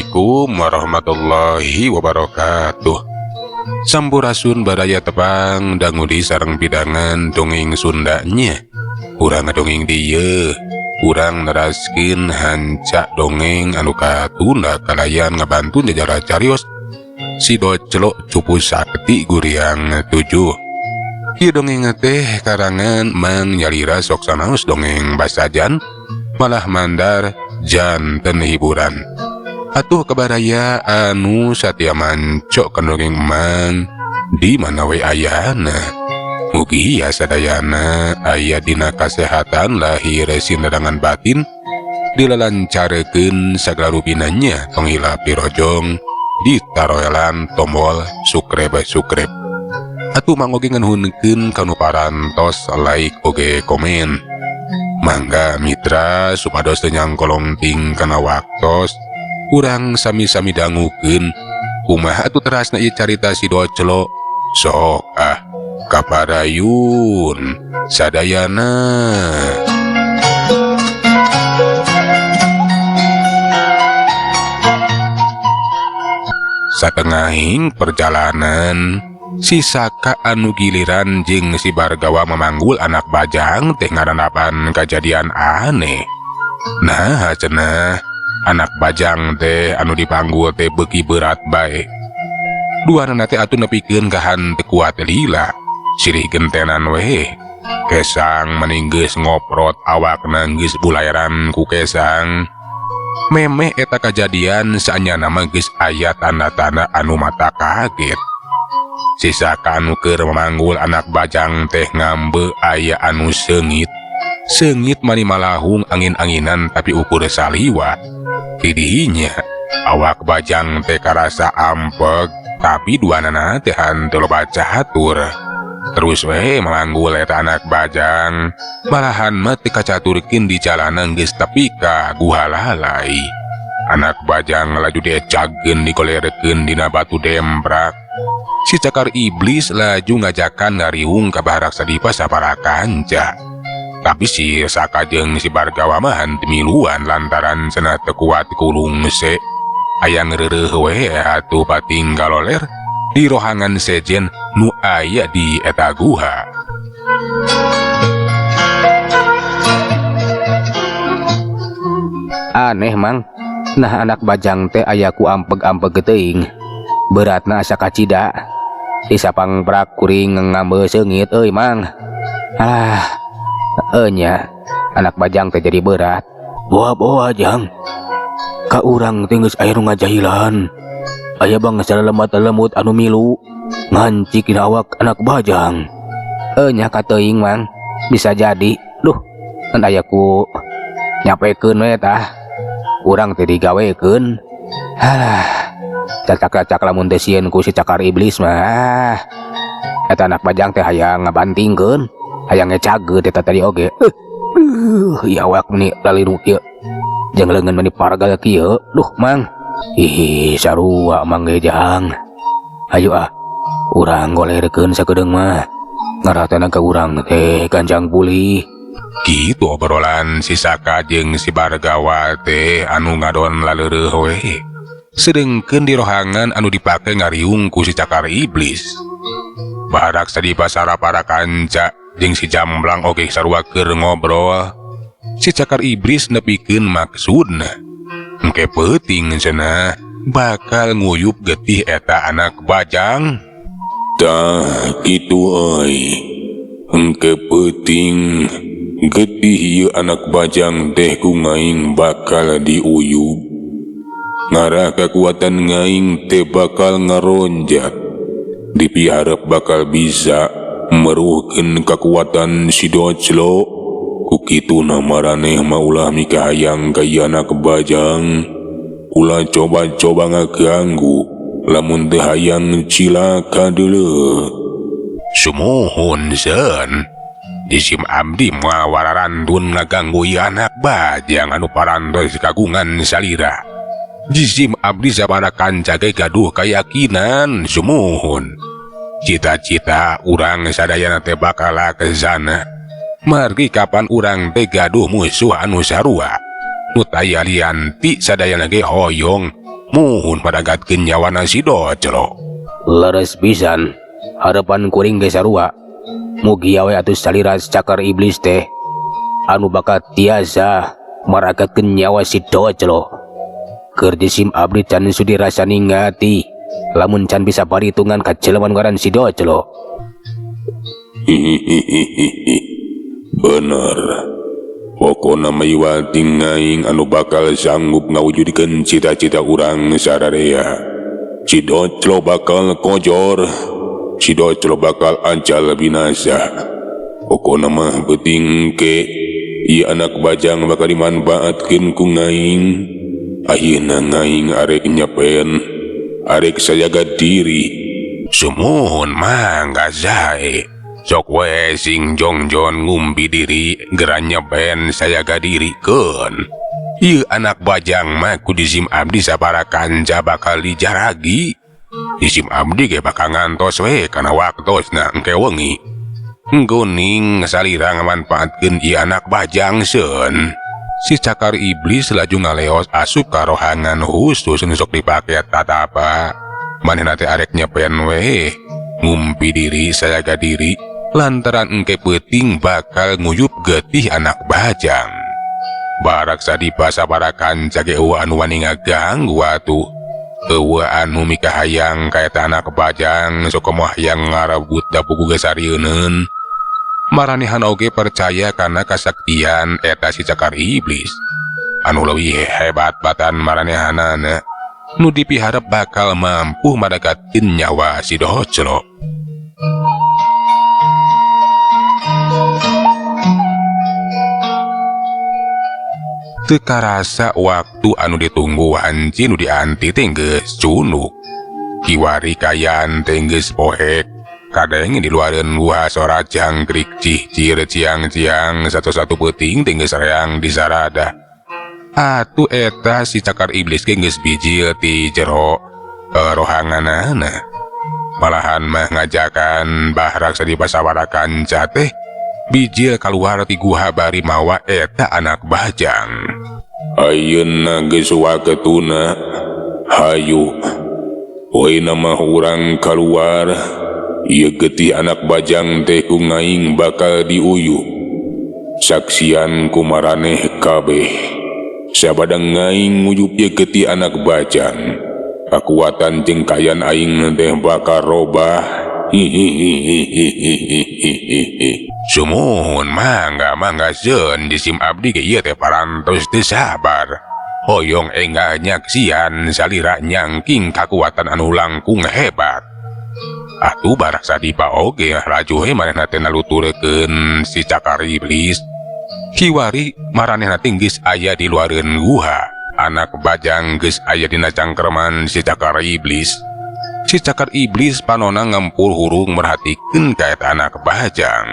Assalamualaikum warahmatullahi wabarakatuh. Sampurasun badaya tepang dangudi sareng bidangan dongeng Sundanya. Urang dongeng dieu, urang neraskeun hancak dongeng anu katunda kalayan ngabantu jajara carios si Docelok Cupu Sakti Guriang 7. Ieu dongeng teh karangan Mang Nyalira sok sanaos dongeng basajan malah mandar janten hiburan. Atuh kabaraya anu satya mancok kendongeng Mang di mana we ayana. Mugi ya sadayana aya dina kasehatan lahir sinerangan batin dilelancarekeun sagala rubinanya penghila pirojong ditaroelan tombol sukreb. Atuh mangoge nganhunkeun kanu parantos like oge komen. Mangga mitra supados teu nyangkolongting kana waktos urang sami-sami dangukeun kumaha atuh terasna ieu carita si Docelok. Sok kaparayun sadayana. Satengahing perjalanan si Saka anu giliran jeung si Bargawa memanggul anak bajang teh ngaranapan kejadian aneh. Nah cenah anak bajang teh anu dipanggul teh beuki berat bae. Duana teh atuh nepikeun ka hanteu kuat lila. Sirih gentenan we. Kesang meninggeus ngoprot awakna geus bulayaran ku kesang. Memeh eta kejadian saanyana mah geus aya tanda-tanda anu mata kaget. Si Saka anu keur memanggul anak bajang teh ngambe aya anu seungit. Seungit mani malahung angin-anginan tapi ukur saliwat. Tidinya awak bajang teh karasa ampeg tapi duanana teh henteu loba catur. Terus we memanggul eta anak bajang malahan mah teu kacaturkeun di jalanan geus tepi ka guhalalai. Anak bajang laju diecagkeun dikolerekeun dina batu demprak. Si cakar iblis laju ngajakan ngariung ka barak sadipa sapara kanca. Tapi si Saka jeung si Bargawa mah henteu miluan lantaran cenah teu kuat kulung se. Aya ngeureureuh we atuh pating galoler di rohangan sejen nu aya di eta guha. Aneh Mang, nah anak bajang teh aya ku ampeg-ampeg teuing. Beratna asa kacida. Disapang prak kuring ngambe seungit euy Mang. Nya anak bajang teh jadi berat. Boa jang. Ka urang teh geus aya nu ngajahilan. Aya bangsa lemut anu milu ngancik dina awak anak bajang. Nya ka teuing Mang, bisa jadi. Duh, kan aya ku nyapekeun we tah. Urang teh digawekeun. Cacak-cacak lamun teh sieun ku si cakar iblis mah. Eta anak bajang teh hayang ngabantingkeun, hayang ngecageut eta tadi oge. Ya awak meni laliru kieu. Jeung leungeun meni pargal kieu. Duh Mang. Sarua Mang ge jang. Hayu urang golerkeun sakedeung mah. Ngaratana ka urang teh Ganjang Pulih. Kitu obrolan si Saka jeung si Bargawa teh anu ngadon laleureuk we. Sedengkeun di rohangan anu dipake ngariung ku si cakar iblis. Barak sadipa para kanca jeung si Jamblang oge sarua keur ngobrol. Si cakar iblis nepikeun maksudna. Engke peuting cenah bakal nguyup getih eta anak bajang. Tah kitu euy. Engke peuting getih ieu anak bajang teh ku ngaing bakal diuyup. Ngarah kekuatan ngaing teh bakal ngaronjat. Dipiharep bakal bisa meruhkeun kekuatan si Docelok. Ku kituna maraneh mah ulah mikahayang ka ieu anak bajang. Ulah coba-coba ngaganggu lamun teu hayang cilaka deuleu. Sumuhun Sen. Disim abdi moal wararantun ngaganggu ieu anak bajang anu parantos kagungan salira. Jisim abdi sabaraha kanca ge gaduh kayakinan sumuhun. Cita-cita urang sadayana teh bakal ke sana. Margi kapan urang teh gaduh musuh anu sarua. Nu taya lianti sadayana ge hoyong muhun madagatkeun nyawana si Doclo. Leres pisan, harapan kuring ge sarua. Mugi awe atuh salira cakar iblis teh anu bakal tiasa maragakeun nyawa si Doclo. Keur disim abdi can sudi rasa ningati lamun can bisa paritungan ka jelema ngaran si Doclo. Bener. Pokona maiwating ngaing anu bakal sanggup ngawujudkeun cita-cita urang sadaya. Si Doclo bakal kojor, si Doclo bakal ancal binasa. Pokona mah penting ke ieu anak bajang bakal dimanfaatkeun ku ngaing. Ayeuna ngaing arek nyepen, arek sajaga diri. Sumuhun mangga zae. Sok we sing jongjon ngumpi diri geranya ben sayaga diri keun. Ieu anak bajang mah ku disim abdi sabarakan bakal dijaragi. Disim abdi ge bakal ngantos we kana waktosna engke wengi. Nggoning salira ngamanfaatkeun ieu anak bajang seun. Si cakar iblis laju ngaleos asup ka rohangan khusus nu sok dipake tatapa. Manehna teh arek nyepen we ngumpi diri sayaga diri. Lantaran engke peuting bakal nguyup getih anak bajang. Barak sadipa sabarakan cage eueuh anu wani ngaganggu atuh. Eueuh anu mikahayang kaeta anak bajang sok moh hayang ngarebut da pugu gesarieun. Maranehan oge percaya kana kasaktian eta si cakar iblis. Anu leuwih hebat batan maranehanana nu dipiharep bakal mampu madagatkeun nyawa si Doclo. Teu karasa waktu anu ditunggu wanci nu dianti teh geus cunuk. Kiwari kayan teh geus pohek. Kadang di luareun gua sora jangkrik cihcir ciang-ciang satu-satu peuting teh geus reang di sarada. Atuh eta si cakar iblis ge geus bijil ti jero rohanganana. Malahan mah ngajakan bahrak sadipa sawarakan teh bijil kaluar ti guha bari mawa eta anak bajang. Ayeuna geus waketuna. Hayu. Poe mah urang kaluar. Ieu getih anak bajang teh ku ngaing bakal diuyup. Saksian ku maraneh kabeh. Sabada ngaing nguyup ieu getih anak bajang. Kakuatan jeung kayan aing teh bakal robah. Sumuhun mangga seun disim abdi ge ieu teh parantos teu sabar. Hoyong enggak nyaksian salira nyangking kakuatan anu langkung hebat. Atuh barak sadipa oge raju he manehna teh naluturkeun si cakar iblis. Kiwari maranehna teh geus aya di luareun guha. Anak bajang geus aya dina cangkreman si cakar iblis. Si cakar iblis panona ngempul hurung merhatikeun ka eta anak bajang.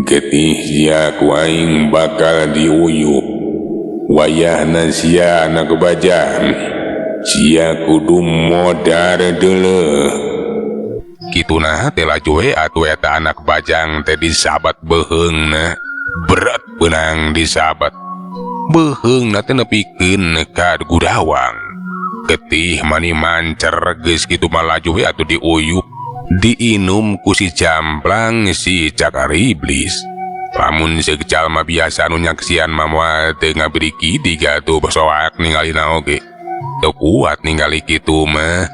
Getih sia ku aing bakal diuyup. Wayahna sia anak bajang. Sia kudu modar deuleuh. Kituna teh laju we atuh eta anak bajang teh disabat beheungna. Berat beunang disabat. Beheungna teh nepikeun ka gudawang. Getih mani mancer geus kitu mah laju we atuh diuyup. Diinum ku si jamplang si cakar iblis. Lamun seuk jalma biasa anu nyaksian mah moal teu ngabiriki digatuh soak ningalina oge. Teu kuat ningali kitu mah.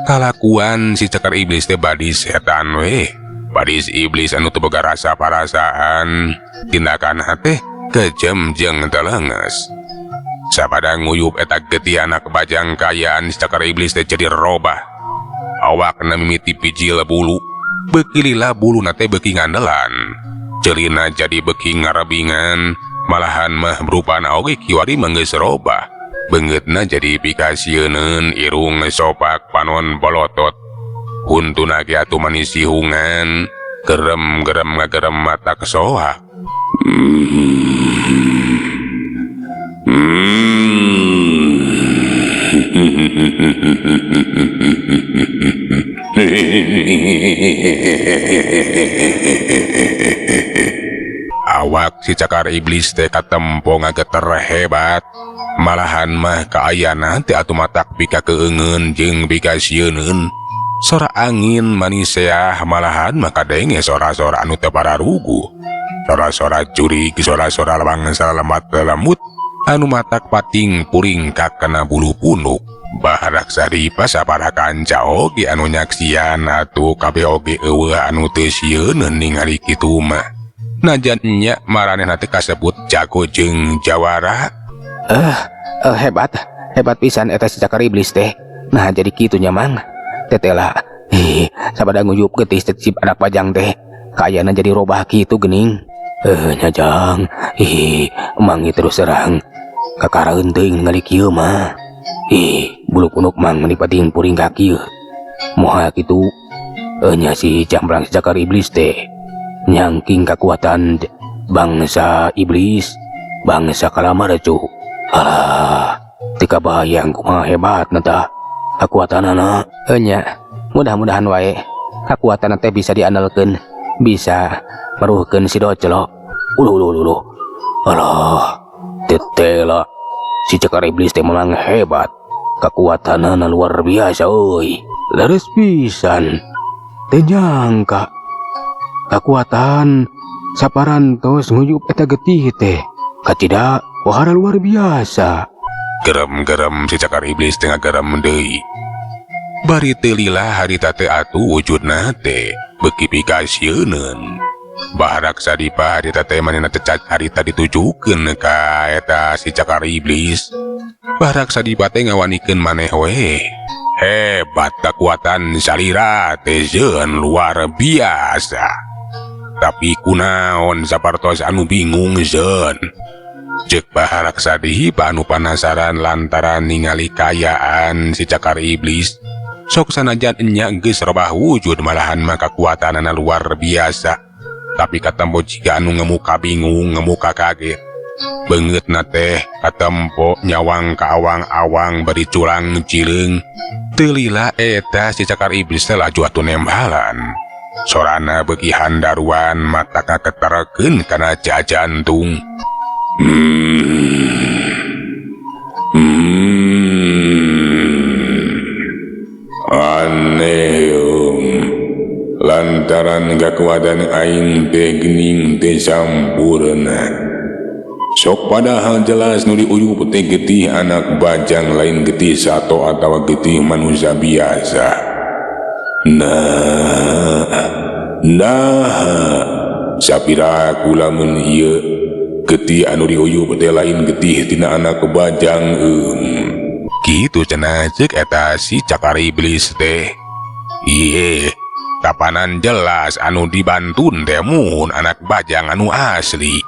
Kalakuan si cakar iblis teh badi setan we. Badi si iblis anu teu boga rasa parasaan. Tindakanna teh kejem jeung teu leungeus. Sabada nguyup eta getih anak bajang kayaan si cakar iblis teh jadi robah. Awakna mimiti pijil bulu. Beuki lila buluna teh beuki ngandelan. Ceulina jadi beuki ngarebingan. Malahan mah berupana oge kiwari mah geus robah. Beungeutna jadi pikasieun irung sopak panon bolotot. Huntuna ge atuh manis sihungan. Gerem-gerem ngagerem mata kesoak. awak si cakar iblis teh katempo ngageter hebat. Malahan mah kaayana teh atuh matak pika keungeun jeung pika sieunun. Sora angin maniseah malahan maka denge sora-sora anu teu pararugu. Sora-sora curig, sora-sora bangsa lembat lemut anu matak pating puring kakana bulu punuk. Baharak saripa sapara kanca oge anu nyaksian atuh kabeh oge eueuh anu teu sieunun ningali kitu mah. Najan nya maranehna teh kasebut jago jeung jawara. Hebat pisan eta si cakar iblis teh. Nah jadi kitunya mang. Tetela. Sabada nguyup getis cicip anak bajang teh. Kayana jadi robah kitu geuning. Nyajang. Mang terus serang. Kakaraeun teuing ningali kieu mah. Bulu punuk mang menipating puring ka kieu. Moha kitu nya si jamblang si cakar iblis teh nyangking kekuatan bangsa iblis, bangsa kalamarcu. Tika bayang kumaha hebat nata kekuatanana. Nya mudah-mudahan wae kekuatan teh bisa diandalkeun, bisa meruhkeun si doclo. Uluh. Alah, tetela si cakar iblis teh memang hebat. Kekuatanana luar biasa euy. Leres pisan. Teu nyangka kekuatan saparantos nguyup eta getih teh kacida wahara luar biasa. Gerem-gerem si cakar iblis tengah gerem deui. Bari teu lila harita teh atuh wujudna teh beuki pika sieunun. Baharak sadipa harita teh manehna teh harita ditujukeun ka eta si cakar iblis. Baharak sadipa teh ngawanikeun maneh we. Hebat kekuatan salira teh jeun luar biasa. Tapi kunaon sapartos anu bingung jeun. Cek baharak sadipa anu panasaran lantaran ningali kayaan si cakar iblis. Sok sanajan nya geus robah wujud malahan mah kekuatanana luar biasa. Tapi katempo jiga anu ngemuka bingung, ngemuka kaget. Beungeutna teh katempo nyawang ka awang-awang bari curang cileung. Teu lila eta si cakar iblis teh laju atuh nembalan. Sorana beuki handaruan mata kaketerkeun kana jantung. Aneh lantaran kekuatan aing teh geuning teh sampurna. Sok padahal jelas nu diuyup teh getih anak bajang lain getih sato atawa getih manusia biasa. Nah, sapira kulamun ieu getih anu diuyup teh lain getih tina anak bajang Kitu cenah ceuk eta si cakar iblis teh. Iye, kapanan jelas anu dibantun teh mun anak bajang anu asli.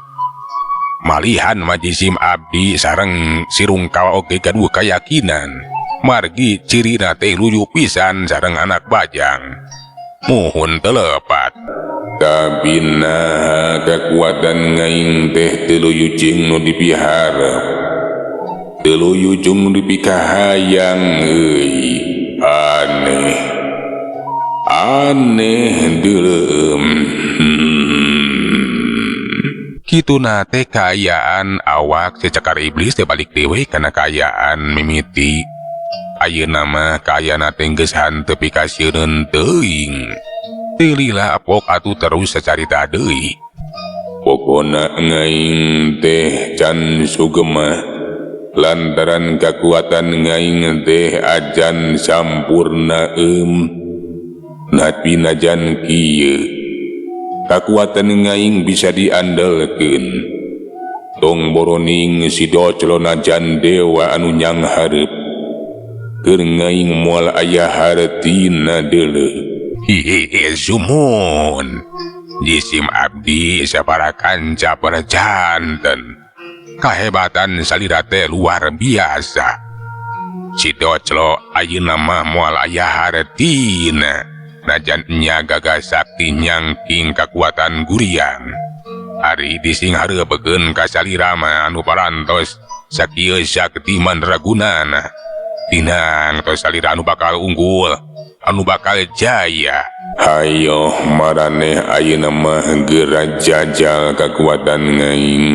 Malihan majisim abdi sareng sirungkawa oge gaduh kayakinan. Margi cirina teh luyu pisan sareng anak bajang. Muhun telepat. Tapi nah kekuatan ngaing teh teu luyu jeung nu dipihara. Teu luyu jeung nu dipikahayang euy. Aneh deuleum. Kitu nate kayaan awak si cakar iblis teh balik dewe kana kayaan mimiti. Ayeuna mah kayana teh geus hanteu pika sieunun teuing. Teu lila apok atuh terus sacarita deui. Pokona ngaing teh can sugema lantaran kekuatan ngaing teh ajan sampurna Napi najan kieu kekuatan ngaing bisa diandalkeun. Tong boroning si doclo najan dewa anu nyang hareup. Keur ngaing moal aya hartina deuleu. Hihihi sumun. Jisim abdi sapara kanca perjanten. Kahebatan salira teh luar biasa. Si doclo ayeuna mah moal aya hartina. Najan nya gagah sakti nyangking kekuatan guriang. Ari dising hareupekeun ka salira mah anu parantos sakieu sakti mandragunana. Tinang tos salira anu bakal unggul. anu bakal jaya. Hayo maraneh ayeuna mah geura jajal kakuatan ngaing.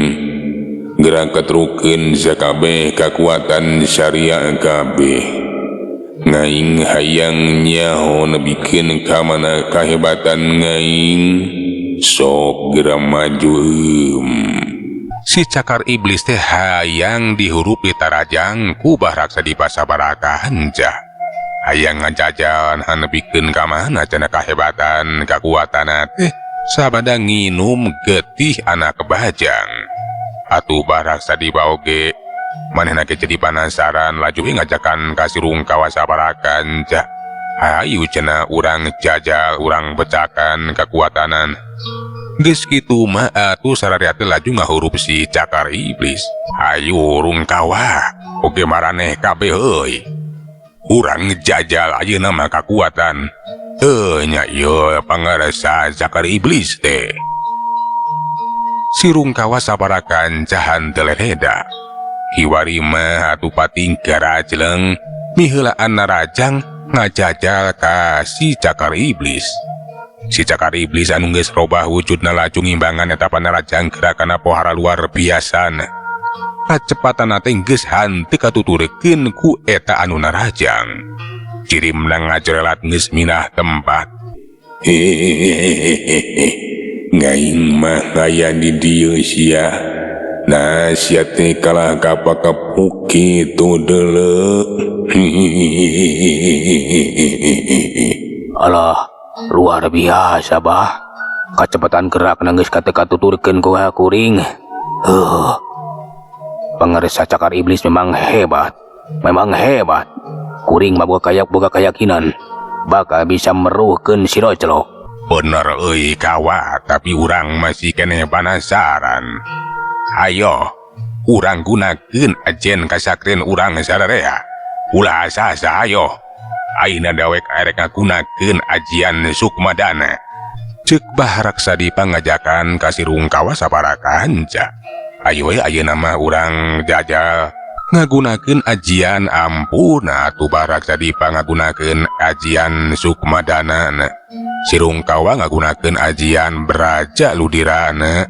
Geura ketrukeun sakabeh kakuatan syariah kabeh. Ngaing hayang nyaho nebikeun ka mana kahebatan ngaing. Sok geura maju Si cakar iblis teh hayang dihurupi tarajang ku Bahraksa Dipa Sabaraka hanja. Hayang ngajajan hanepikeun ka mana cenah kahebatan kakuatan teh sabada nginum getih anak bajang. Atuh Bahraksa Dipa oge manehna ge jadi penasaran laju ngajakan ka si Rungkawa Sabaraka hanja. Hayu cenah urang jajal urang becakan kekuatanan. Geus kitu mah atuh sararea teh laju ngahurup si cakar iblis. Hayu Rungkawa, oge maraneh kabeh heuy. Urang jajal ayeuna mah kakuatan. Teu nya ieu pangaresa cakar iblis teh. Si Rungkawa Sabarakan cahan teu lereda. Hiwari mah atuh pating garajleng miheulaan narajang ngajajal ka si cakar iblis. Si cakar iblis anu geus robah wujudna laju ngimbangan eta panarajang gerakanna pohara luar biasana. Kacepatan teh geus hanteu katuturkeun ku eta anu narajang. Cirimna ngajrelat geus minah tempat. Ngaing mah aya di dieu sia. Nah sia teh kalah kapakepuk kitu deuleu. Alah, luar biasa bah. Kecepatan gerak nangis kata tuturkeun ku kuring. Pangaresa cakar iblis memang hebat. Memang hebat. Kuring mah boga keyakinan bakal bisa meruhkeun si Rojlo. Bener euy kawa, tapi urang masih keneh penasaran. Hayo, urang gunakeun ajen kasakreun urang sararea. Ulah asa-asa hayo. Ayeuna dawek arek ngagunakeun ajian Sukmadana. Ceuk Bahraksa Dipa ngajakan ka si Rungkawa Sabaraka hanja. Ayo we ayeuna mah urang jajal ngagunakeun ajian ampuna atuh Bahraksa Dipa ngagunakeun ajian Sukmadana. Si Rungkawa ngagunakeun ajian Braja Ludirana.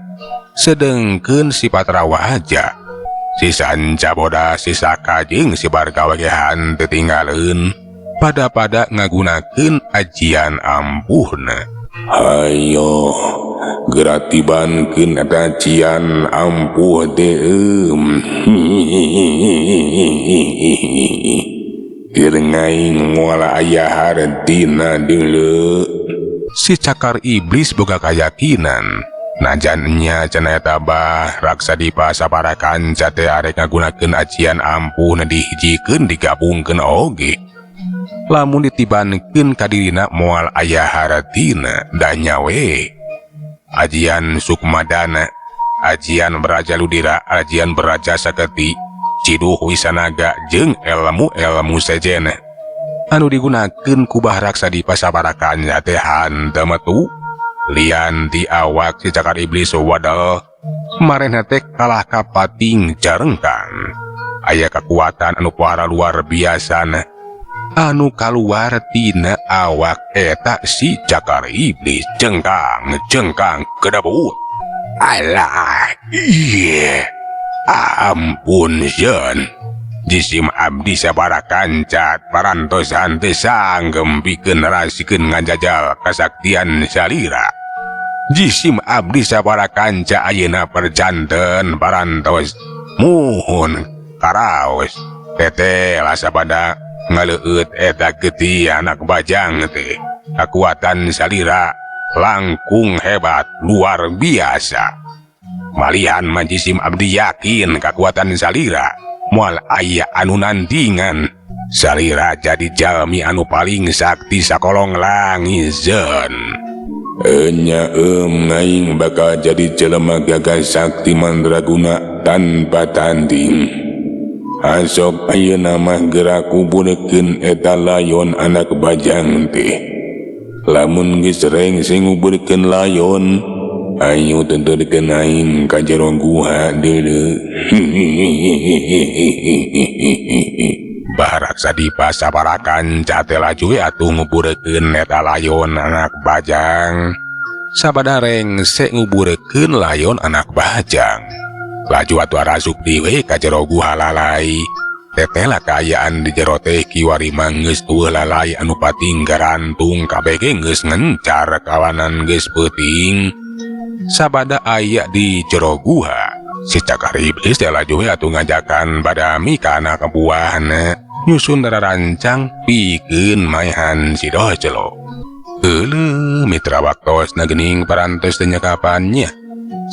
Sedengkeun si Patrawa aja. Si Sanca Boda, si Saka jeung si Bargawa ge hanteu tinggalkeun. Pada ngagunakeun ajian ampuhna. Hayo gratibankeun eta ajian ampuh teh keur ngaing moal aya hartina deuleu. Si cakar iblis boga kayakinan najannya cenah eta Bahraksa Dipa Sabaraka teh arek ngagunakeun ajian ampuhna dihijikeun digabungkeun oge. Lamun ditibankeun ka dirina moal aya haratina da nyawe. Ajian Sukmadana, ajian Braja Ludira, ajian Braja Saketi, Ciduh Wisanaga jeung ilmu sejenna. Anu digunakeun ku Bahraksa Dipa Sabaraka teh hanteu metu. Lian ti awak si cakar iblis wadal marehna teh kalah kapating jarengkang. Aya kekuatan anu pohara luar biasana anu kaluar tina awak eta si cakar iblis. Jengkang kedabut. Alah iya ampun jen. Jisim abdi Sabaraka parantosan teh sanggem pikeun rasikeun ngajajal kasaktian salira. Jisim abdi Sabaraka ayeuna perjanten parantos muhun karaos teteh lah sabada ngaleueut eta getih anak bajang teh. Kekuatan salira langkung hebat luar biasa. Malihan majisim abdi yakin kekuatan salira moal aya anu nandingan. Salira jadi jalmi anu paling sakti sakolong langit zen. Enya ngaing bakal jadi jelema gagah sakti mandraguna tanpa tanding. Asok ayeuna mah geura kuburkeun eta layon anak bajang teh. Lamun geus rengseng nguburkeun layon, ayo tentukeun aing ka jero guha deuleu. baraksa dipasabarakan cate laju atuh nguburekeun eta layon anak bajang. Sabada rengsek nguburekeun layon anak bajang. Laju atuh Rasupti we ka jero guha lalai. Teteh lakayaan di jero teh kiwari geus eueuh lalai anu pating garantung kabeh ge geus ngencar kawanan geus peuting. Sabada aya di jero guha, si Cakar Iblis teh laju we atuh ngajakan badami ka anak buahna nyusun rarancang pikeun maehan si Docelo. Heuleuh mitra waktosna geuning parantos teu nyakapannya.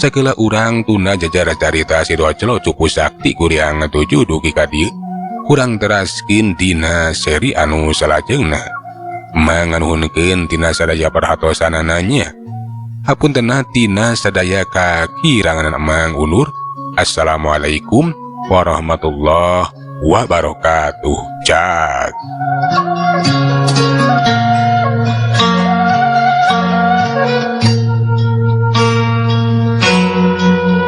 Sakeula urang tuna jajar carita si Docelo cupu sakti kuring tuju dugi ka dieu. Kurang teraskin dina seri anu salajengna manganuhunkeun tina sadaya perhatosanananya. Hapuntenna tina sadaya kakirangan Mang Ulur. Assalamualaikum warahmatullahi wabarakatuh. Cak.